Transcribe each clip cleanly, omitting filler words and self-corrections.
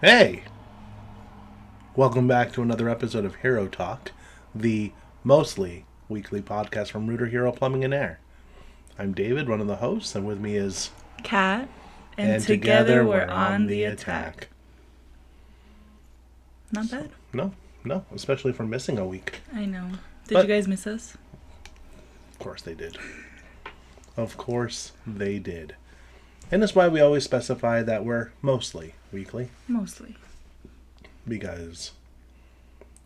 Hey! Welcome back to another episode of HeroTalk, the mostly weekly podcast from Rooter Hero Plumbing and Air. I'm David, one of the hosts, and with me is Kat, and together we're on the attack. Not bad. No, especially for missing a week. I know. Did But- you guys miss us? Of course they did. Of course they did. And that's why we always specify that we're mostly weekly, Mostly. because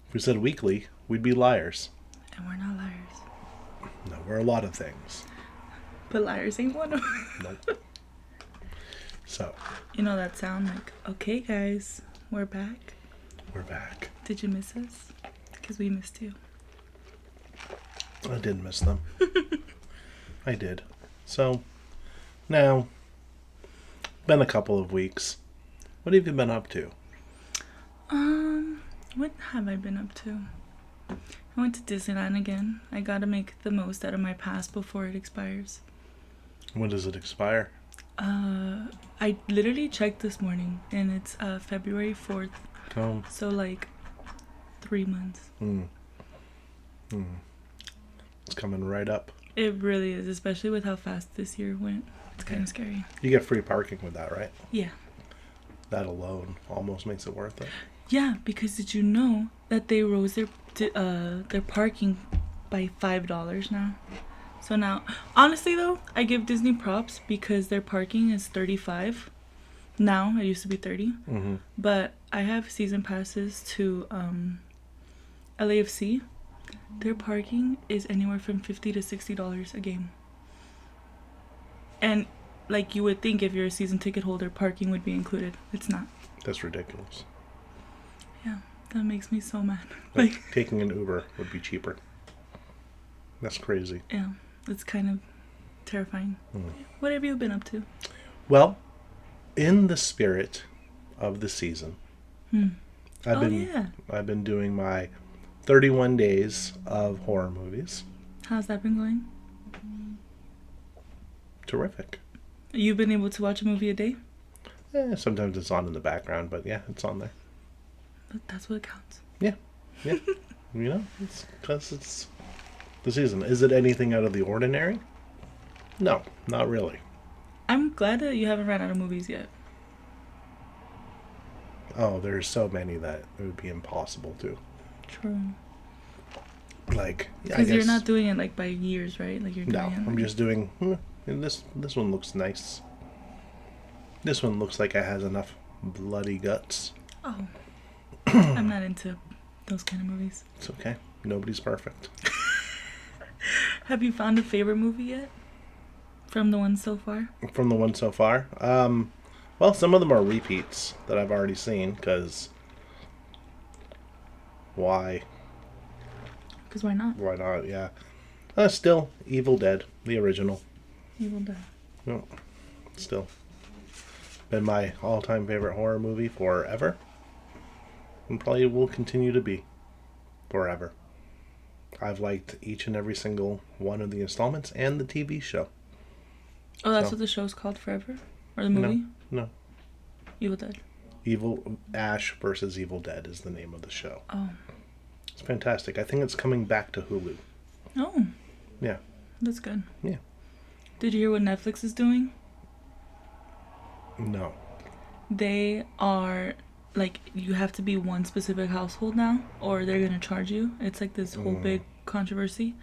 if we said weekly, we'd be liars. And we're not liars. No, we're a lot of things. But liars ain't one of them. Nope. So, You know that sound like, okay guys, we're back. we're back. Did you miss us? Because we missed you. I did miss them. I did. So, now, been a couple of weeks. What have you been up to? What have I been up to? I went to Disneyland again. I gotta make the most out of my pass before it expires. When does it expire? I literally checked this morning and it's February 4th. Oh. So like 3 months. It's coming right up. It really is, especially with how fast this year went. It's kind of scary. You get free parking with that, right? Yeah. That alone almost makes it worth it. Yeah, because did you know that they rose their parking by $5 now? So now, honestly though, I give Disney props because their parking is $35. Now, it used to be $30. Mm-hmm. But I have season passes to LAFC. Their parking is anywhere from $50 to $60 a game. And like you would think if you're a season ticket holder, parking would be included. It's not. That's ridiculous. Yeah, that makes me so mad. Like, taking an Uber would be cheaper. That's crazy. Yeah, it's kind of terrifying. What have you been up to? Well, in the spirit of the season, I've been doing my 31 days of horror movies. How's that been going? Terrific. You've been able to watch a movie a day? Sometimes it's on in the background, but yeah, it's on there. But that's what counts. Yeah. It's because it's the season. Is it anything out of the ordinary? No, not really. I'm glad that you haven't ran out of movies yet. Oh, there's so many that it would be impossible to. True. Like, Because you're not doing it like by years, right? Like you're doing No, it. I'm just doing. This one looks nice. This one looks like it has enough bloody guts. Oh. I'm not into those kind of movies. It's okay. Nobody's perfect. Have you found a favorite movie yet? From the ones so far? From the one so far, well, some of them are repeats that I've already seen. Because why? Because why not? Why not? Yeah. Still, Evil Dead, the original. Evil Dead. No, still been my all-time favorite horror movie forever, and probably will continue to be forever. I've liked each and every single one of the installments and the TV show. Oh, that's So- what the show's called, Forever? Or the movie? No. Evil Dead. Evil Ash versus Evil Dead is the name of the show. Oh. It's fantastic. I think it's coming back to Hulu. Oh. Yeah. That's good. Yeah. Did you hear what Netflix is doing? No. They are, like, you have to be one specific household now, or they're going to charge you. It's like this whole big controversy,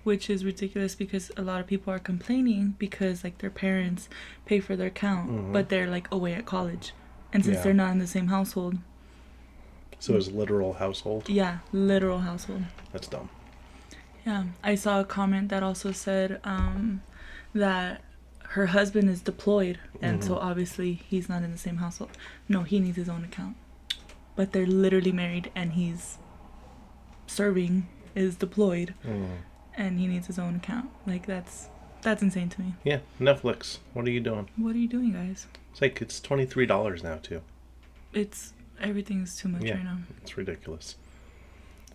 which is ridiculous because a lot of people are complaining because, like, their parents pay for their account, but they're, like, away at college. And since Yeah. they're not in the same household. So it's literal household. Yeah, literal household. That's dumb. Yeah, I saw a comment that also said that her husband is deployed, and so obviously he's not in the same household. No, he needs his own account. But they're literally married, and he's serving, is deployed, and he needs his own account. Like, that's insane to me. Yeah. Netflix. What are you doing? What are you doing, guys? It's like it's $23 now too. Everything's too much right now. It's ridiculous.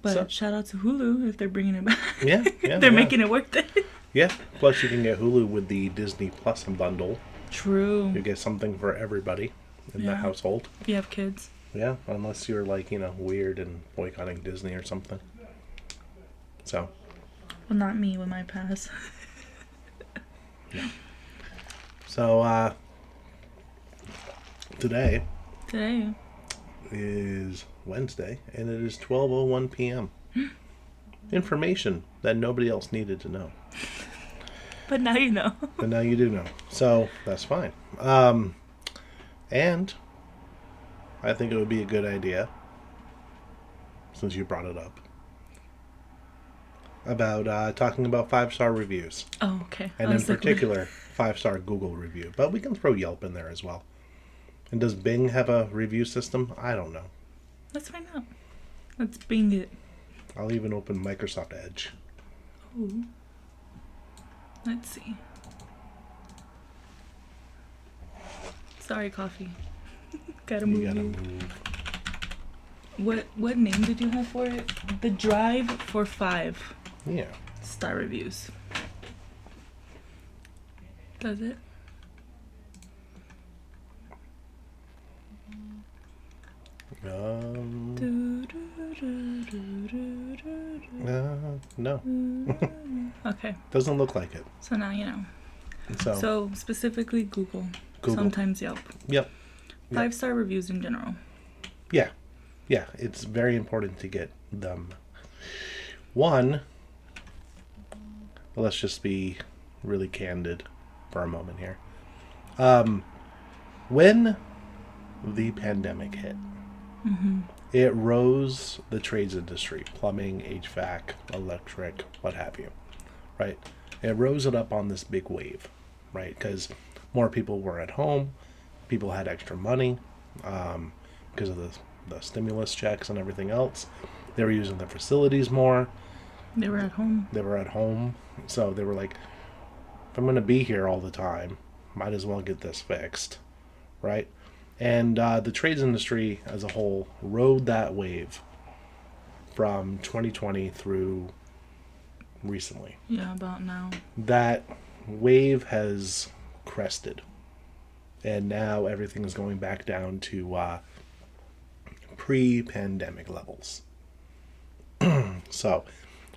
But shout out to Hulu if they're bringing it back. Yeah. They're making it worth it. Yeah. Plus, you can get Hulu with the Disney Plus bundle. True. You get something for everybody in the household. If you have kids. Yeah, unless you're like, weird and boycotting Disney or something. So, Well, not me with my pass. no. So, today Today. is Wednesday, and it is 12:01 p.m. Information that nobody else needed to know. But now you know. But now you do know. So, that's fine. And I think it would be a good idea, since you brought it up, about talking about 5-star reviews. Oh, okay. And in particular, 5-star Google review. But we can throw Yelp in there as well. And does Bing have a review system? I don't know. Let's find out. Let's Bing it. I'll even open Microsoft Edge. Ooh. Let's see. Sorry, coffee. Gotta move. You gotta move. What name did you have for it? The Drive for 5 Yeah. star reviews. Does it? No. Okay. Doesn't look like it. So now you know. So Specifically Google. Google. Sometimes Yelp. Yep. 5-star reviews in general. Yeah. Yeah. It's very important to get them. One, let's just be really candid for a moment here. When the pandemic hit, it rose the trades industry, plumbing, HVAC, electric, what have you, right? It rose it up on this big wave, right? Because more people were at home, people had extra money because of the stimulus checks and everything else. They were using their facilities more. They were at home. So they were like, if I'm going to be here all the time, might as well get this fixed, right? And the trades industry as a whole rode that wave from 2020 through recently. Yeah, about now. That wave has crested. And now everything is going back down to pre-pandemic levels. So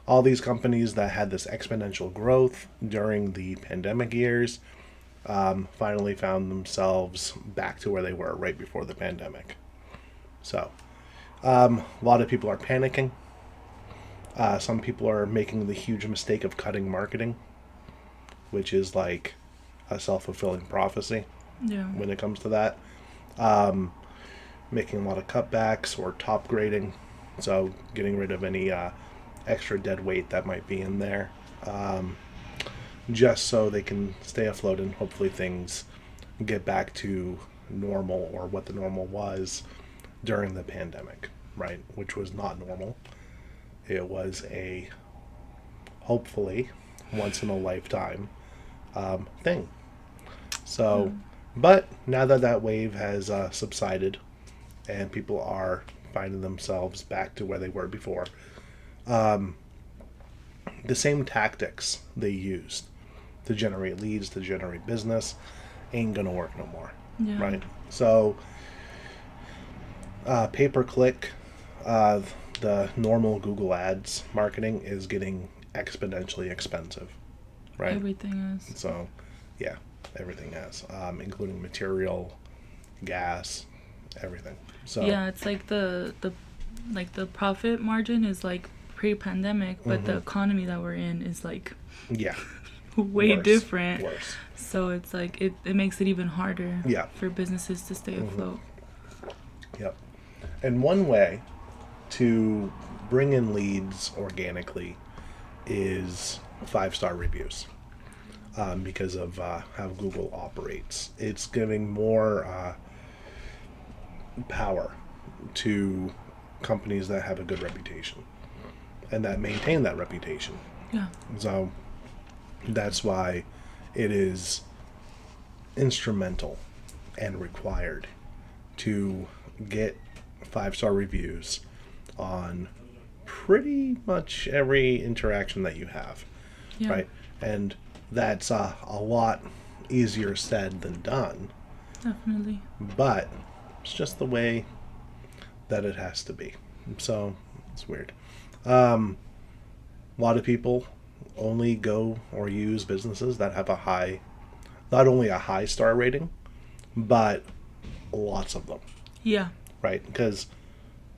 all these companies that had this exponential growth during the pandemic years finally found themselves back to where they were right before the pandemic. So a lot of people are panicking. Some people are making the huge mistake of cutting marketing, which is like a self-fulfilling prophecy. Yeah. When it comes to that. Making a lot of cutbacks or top grading. So getting rid of any extra dead weight that might be in there. Just so they can stay afloat and hopefully things get back to normal or what the normal was during the pandemic, right? Which was not normal. It was a hopefully once in a lifetime thing. So, but now that wave has subsided and people are finding themselves back to where they were before, the same tactics they used to generate leads, to generate business, ain't gonna work no more. Yeah. Right? So, pay-per-click, the normal Google Ads marketing is getting exponentially expensive. Right? Everything is. So, yeah, everything has, including material, gas, everything. So Yeah, it's like the profit margin is like pre-pandemic, but the economy that we're in is like yeah, way different. Worse. So it's like it makes it even harder Yeah. for businesses to stay afloat. Yep. And one way to bring in leads organically is 5-star reviews. Because of how Google operates, it's giving more power to companies that have a good reputation and that maintain that reputation. Yeah. So that's why it is instrumental and required to get 5-star reviews on pretty much every interaction that you have. Yeah. Right? And that's a lot easier said than done. Definitely. But it's just the way that it has to be. So it's weird. A lot of people only go or use businesses that have a high, not only a high star rating, but lots of them, Yeah. right? Because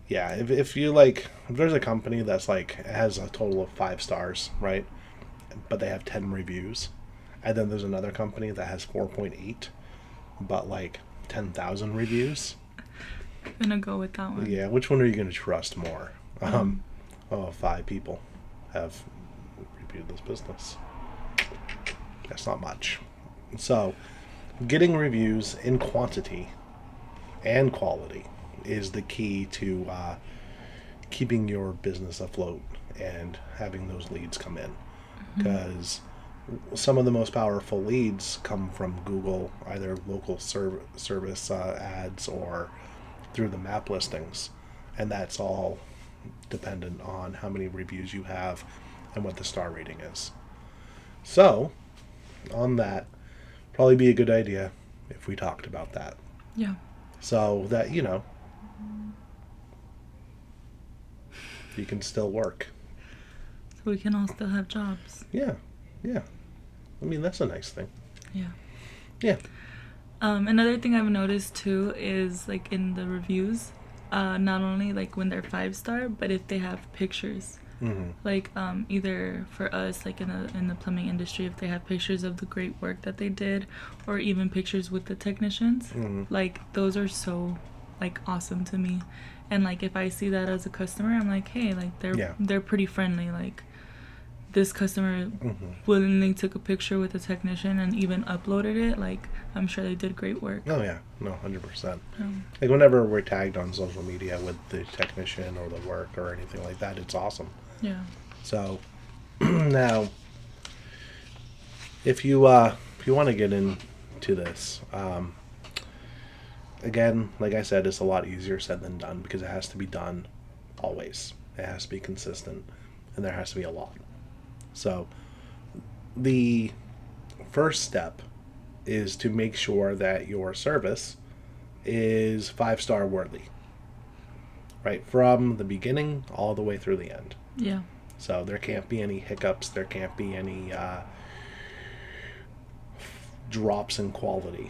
yeah, if you like, if there's a company that's like has a total of 5 stars, right, but they have 10 reviews, and then there's another company that has 4.8, but like 10,000 reviews. I'm gonna go with that one. Yeah, which one are you going to trust more? 5 people have reviewed this business. That's not much. So, getting reviews in quantity and quality is the key to keeping your business afloat and having those leads come in. Because some of the most powerful leads come from Google, either local service ads or through the map listings. And that's all dependent on how many reviews you have and what the star rating is. So, on that, probably be a good idea if we talked about that. Yeah. So that, you can still work. So we can all still have jobs. Yeah, yeah. I mean, that's a nice thing. Yeah. Yeah. Another thing I've noticed too is like in the reviews, not only like when they're 5-star, but if they have pictures. Mm-hmm. Like either for us, like in the plumbing industry, if they have pictures of the great work that they did, or even pictures with the technicians, like those are so like awesome to me. And like if I see that as a customer, I'm like, hey, like they're pretty friendly. Like this customer willingly took a picture with the technician and even uploaded it. Like I'm sure they did great work. Oh yeah, no, 100%. Like whenever we're tagged on social media with the technician or the work or anything like that, it's awesome. Yeah. So now, if you want to get into this, again, like I said, it's a lot easier said than done because it has to be done always. It has to be consistent, and there has to be a lot. So the first step is to make sure that your service is 5-star worthy, right, from the beginning all the way through the end. Yeah. So there can't be any hiccups. There can't be any drops in quality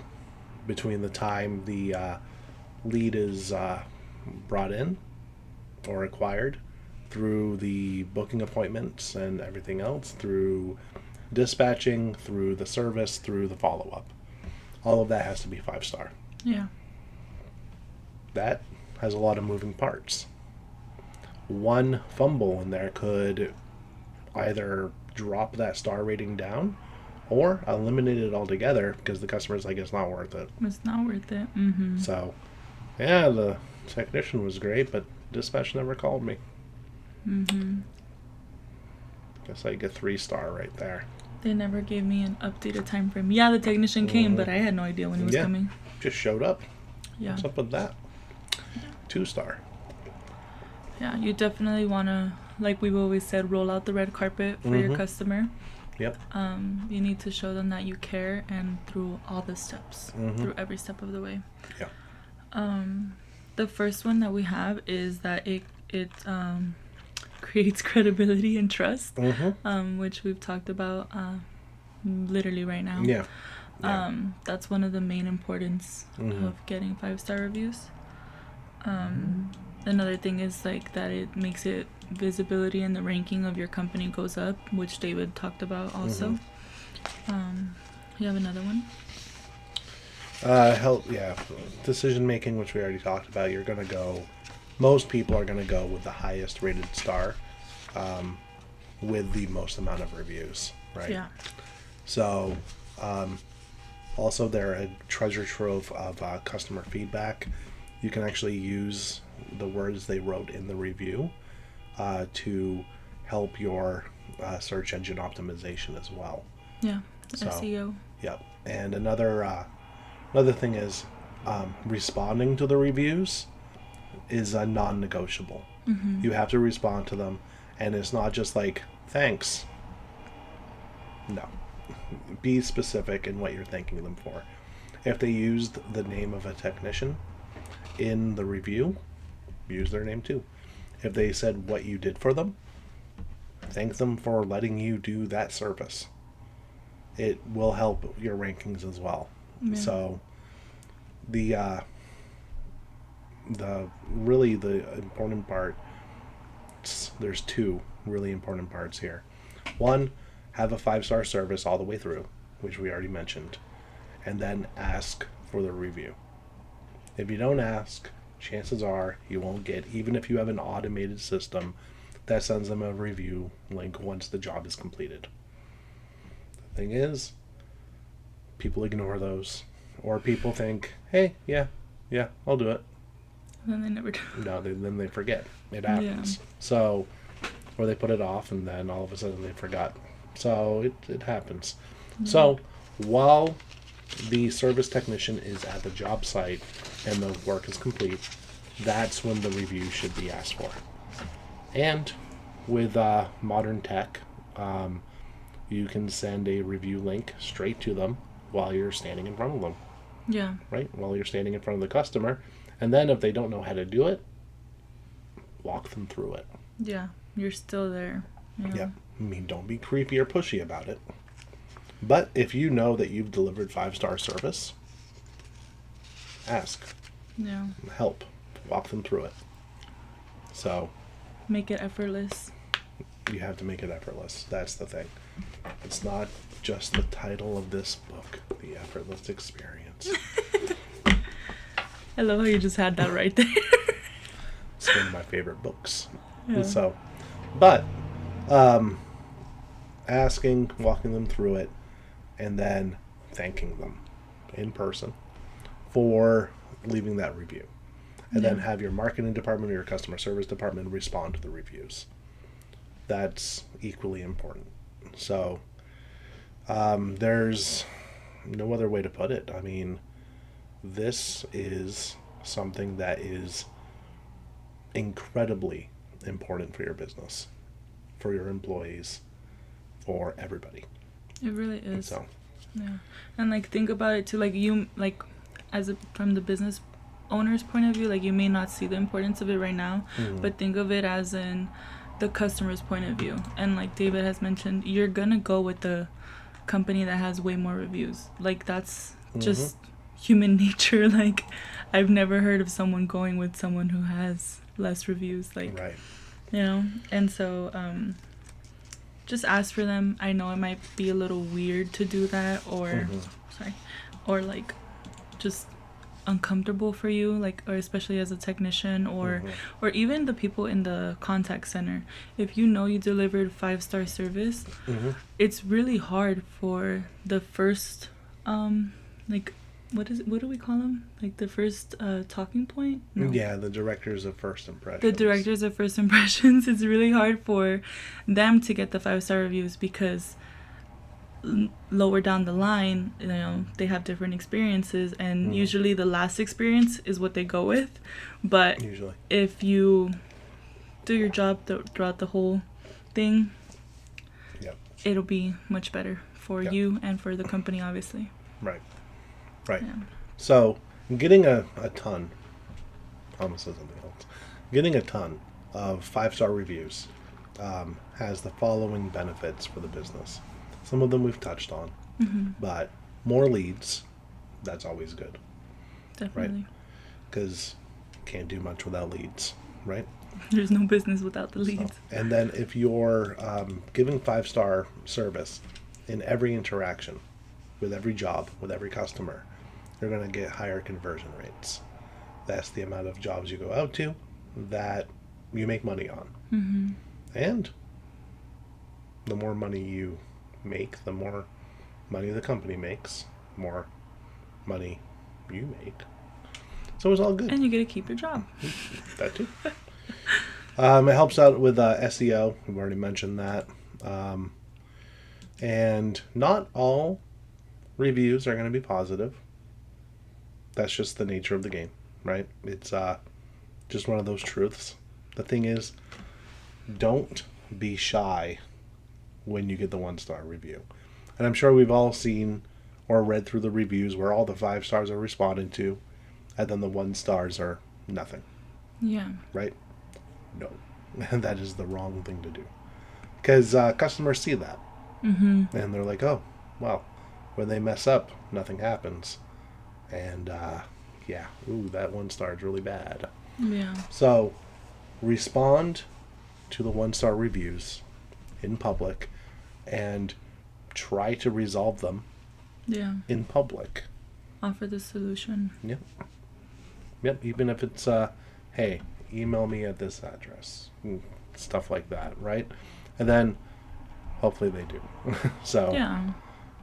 between the time the lead is brought in or acquired, through the booking appointments and everything else, through dispatching, through the service, through the follow-up. All of that has to be 5-star. Yeah. That has a lot of moving parts. One fumble in there could either drop that star rating down or eliminate it altogether because the customer's like, it's not worth it. It's not worth it. Mm-hmm. So, yeah, the technician was great, but dispatch never called me. Mm-hmm. Guess I get 3-star right there. They never gave me an updated time frame. Yeah, the technician came, but I had no idea when he was coming. Just showed up. Yeah. What's up with that? 2-star. Yeah, you definitely want to, like we've always said, roll out the red carpet for your customer. Yep. You need to show them that you care, and through all the steps, through every step of the way. Yeah. The first one that we have is that it creates credibility and trust, which we've talked about literally right now. Yeah. That's one of the main importance of getting 5-star reviews. Another thing is like that it makes it visibility and the ranking of your company goes up, which David talked about also. You have another one? Decision making, which we already talked about. You're gonna go. Most people are gonna go with the highest rated star, with the most amount of reviews, right? Yeah. So, also they're a treasure trove of customer feedback. You can actually use the words they wrote in the review to help your search engine optimization as well. Yeah, So, SEO. Yep. And another thing is responding to the reviews is a non-negotiable. You have to respond to them, and it's not just like, thanks. No. Be specific in what you're thanking them for. If they used the name of a technician in the review, use their name too. If they said what you did for them, thank them for letting you do that service. It will help your rankings as well. Yeah. So the important part, there's two really important parts here. One, have a 5-star service all the way through, which we already mentioned, and then ask for the review. If you don't ask, chances are you won't get, even if you have an automated system that sends them a review link once the job is completed. The thing is, people ignore those, or people think, hey, yeah, I'll do it. And then they never do. No, then they forget. It happens. Yeah. So, or they put it off, and then all of a sudden they forgot. So it happens. Mm-hmm. So while the service technician is at the job site and the work is complete, that's when the review should be asked for. And with modern tech, you can send a review link straight to them while you're standing in front of them. Yeah. Right? While you're standing in front of the customer. And then if they don't know how to do it, walk them through it. Yeah. You're still there. You know? Yeah. I mean, don't be creepy or pushy about it. But if you know that you've delivered 5-star service, ask. Yeah. Help. Walk them through it. So. Make it effortless. You have to make it effortless. That's the thing. It's not just the title of this book, The Effortless Experience. I love how you just had that right there. It's one of my favorite books. Yeah. So, but asking, walking them through it, and then thanking them in person for leaving that review. And then have your marketing department or your customer service department respond to the reviews. That's equally important. So there's no other way to put it. I mean, this is something that is incredibly important for your business, for your employees, for everybody. It really is. And so, yeah. And like, think about it too, like you, like from the business owner's point of view, like you may not see the importance of it right now, but think of it as in the customer's point of view. And like David has mentioned, you're gonna go with the company that has way more reviews. Like that's just human nature. Like I've never heard of someone going with someone who has less reviews, like right. You know. And so just ask for them. I know it might be a little weird to do that, or or like just uncomfortable for you, like, or especially as a technician, or even the people in the contact center. If you know you delivered 5-star service, it's really hard for the first like what do we call them, like the first talking point? No. Yeah, the directors of first impressions. The directors of first impressions. It's really hard for them to get the 5-star reviews because lower down the line, you know, they have different experiences, and usually the last experience is what they go with. But usually, if you do your job throughout the whole thing, it'll be much better for you and for the company, obviously. Right. Yeah. So getting a ton, almost said something else, getting a ton of 5-star reviews has the following benefits for the business. Some of them we've touched on, but more leads, that's always good. Definitely. Right? Because can't do much without leads, right? There's no business without the leads. So, and then if you're giving 5-star service in every interaction, with every job, with every customer, you're going to get higher conversion rates. That's the amount of jobs you go out to that you make money on. And the more money you make, the more money the company makes, more money you make. So it's all good. And you get to keep your job. That too. It helps out with SEO. We've already mentioned that. And not all reviews are going to be positive. That's just the nature of the game, right? It's just one of those truths. The thing is, don't be shy when you get the 1-star review. And I'm sure we've all seen or read through the reviews where all the 5 stars are responded to, and then the 1 stars are nothing. Yeah. right? No. That is the wrong thing to do. Because customers see that. Mm-hmm. And they're like, oh, well, when they mess up, nothing happens. And, yeah, ooh, that 1 star is really bad. Yeah. So, respond to the 1 star reviews in public and try to resolve them Yeah. in public. Offer the solution. Yep. Yep, even if it's, hey, email me at this address. Stuff like that, right? And then, hopefully they do. So, Yeah.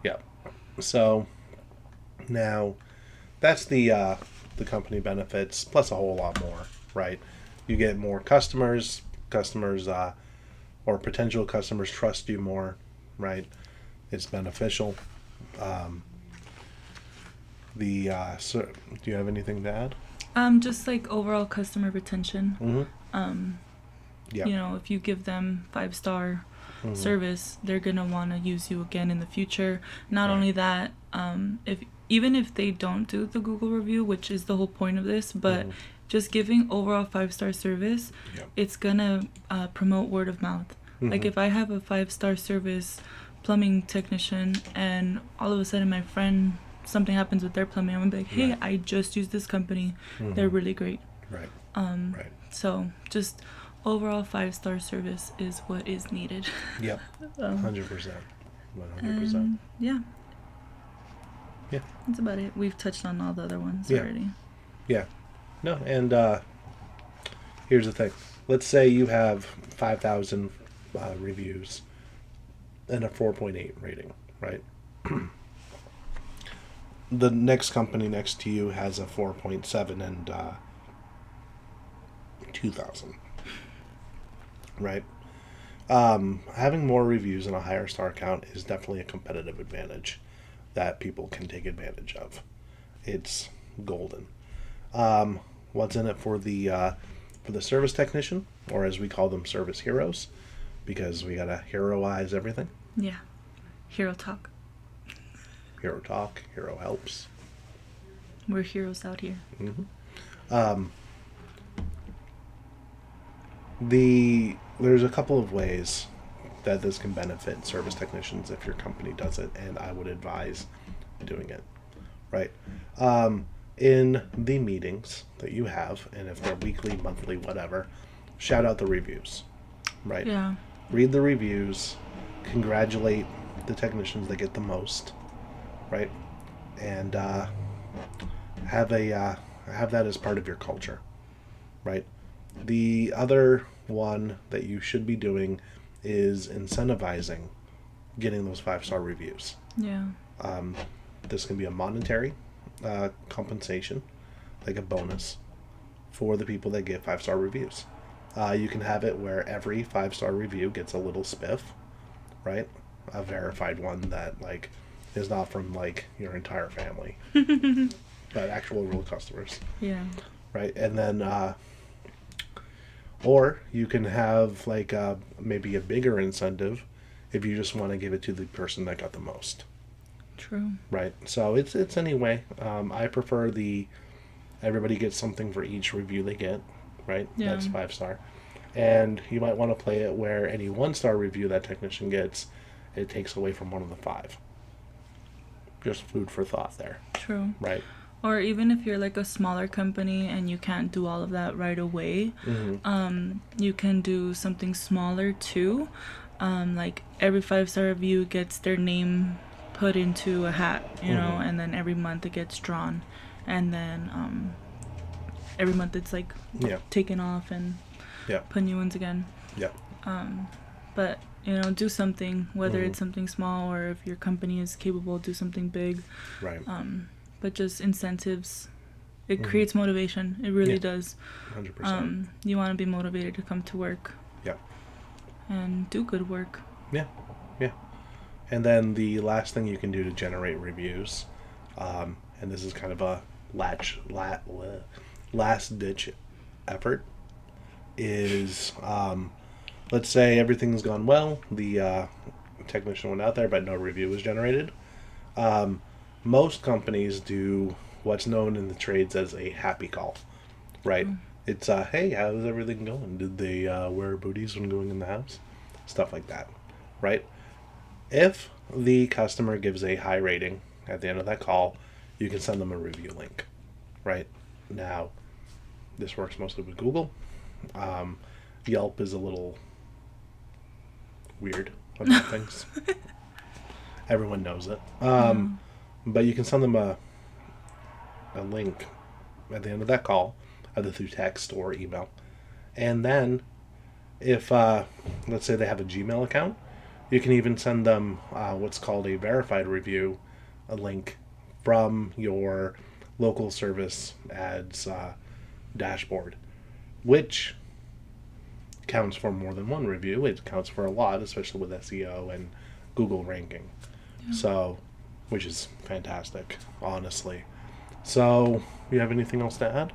yeah. So, now, that's the company benefits, plus a whole lot more, right? You get more customers. Customers, or potential customers trust you more, right? It's beneficial. Um, so, do you have anything to add? Just like overall customer retention. Mm-hmm. Um, Yeah. you know, if you give them 5-star Mm-hmm. service, they're gonna want to use you again in the future. Not Right. only that, if even if they don't do the Google review, which is the whole point of this, but Mhm. just giving overall 5-star service, Yep. it's gonna promote word of mouth. Like Mhm. if I have a 5-star service plumbing technician and all of a sudden my friend, something happens with their plumbing, I'm gonna be like, hey, Right. I just used this company, Mhm. they're really great. Right. Um, Right. so just overall 5-star service is what is needed. Yep. 100%. 100%. And yeah, Yeah. that's about it. We've touched on all the other ones Yeah. already. Yeah. No, and here's the thing. Let's say you have 5,000 reviews and a 4.8 rating, right? The next company next to you has a 4.7 and 2,000, right? Having more reviews and a higher star count is definitely a competitive advantage that people can take advantage of. It's golden. What's in it for the service technician, or as we call them, service heroes, because we gotta heroize everything. Yeah. HeroTalk. HeroTalk, Hero helps. We're heroes out here. Mm-hmm. There's a couple of ways that this can benefit service technicians if your company does it, and I would advise doing it. Right. In the meetings that you have, and if they're weekly, monthly, whatever, shout out the reviews. Right. Yeah. Read the reviews, congratulate the technicians that get the most, right, and have that as part of your culture, right. The other one that you should be doing is incentivizing getting those 5-star reviews. Yeah. This can be a monetary compensation, like a bonus, for the people that get 5-star reviews. You can have it where every 5-star review gets a little spiff, right? A verified one that like is not from like your entire family, but actual real customers, Yeah. right? And then, or you can have like maybe a bigger incentive if you just want to give it to the person that got the most. True. Right. So it's anyway. I prefer everybody gets something for each review they get. Right. Yeah. That's 5-star. And you might want to play it where any 1-star review that technician gets, it takes away from one of the 5. Just food for thought there. True. Right. Or even if you're like a smaller company and you can't do all of that right away, you can do something smaller too. Like every 5-star review gets their name put into a hat, you know, and then every month it gets drawn, and then every month it's like taken off and put new ones again. Yeah. But you know, do something, whether it's something small or if your company is capable, do something big. Right. But just incentives, it creates motivation. It really does. 100%. You want to be motivated to come to work. Yeah. And do good work. Yeah. Yeah. And then the last thing you can do to generate reviews, and this is kind of a last ditch effort, is let's say everything's gone well, the technician went out there, but no review was generated. Most companies do what's known in the trades as a happy call, right? It's hey, how's everything going? Did they wear booties when going in the house? Stuff like that, right? If the customer gives a high rating at the end of that call, you can send them a review link, right? Now, this works mostly with Google. Yelp is a little weird about things. Everyone knows it. But you can send them a link at the end of that call, either through text or email. And then, if, let's say they have a Gmail account, you can even send them what's called a verified review, a link from your local service ads dashboard, which counts for more than one review. It counts for a lot, especially with SEO and Google ranking. Yeah. So, which is fantastic, honestly. So, you have anything else to add?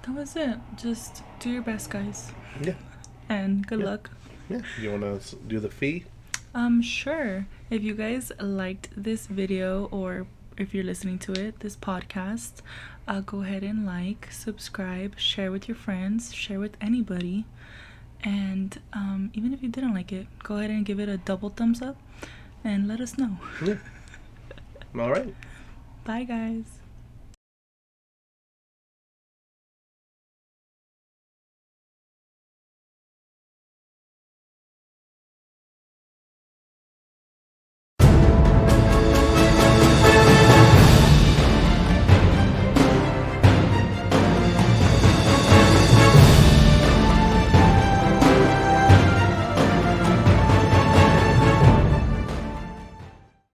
That was it. Just do your best, guys. Yeah. And good Yeah. luck. Yeah. You want to do the fee? Sure. If you guys liked this video, or if you're listening to it, this podcast, go ahead and like, subscribe, share with your friends, share with anybody. And even if you didn't like it, go ahead and give it a double thumbs up and let us know. Yeah. All right. Bye, guys.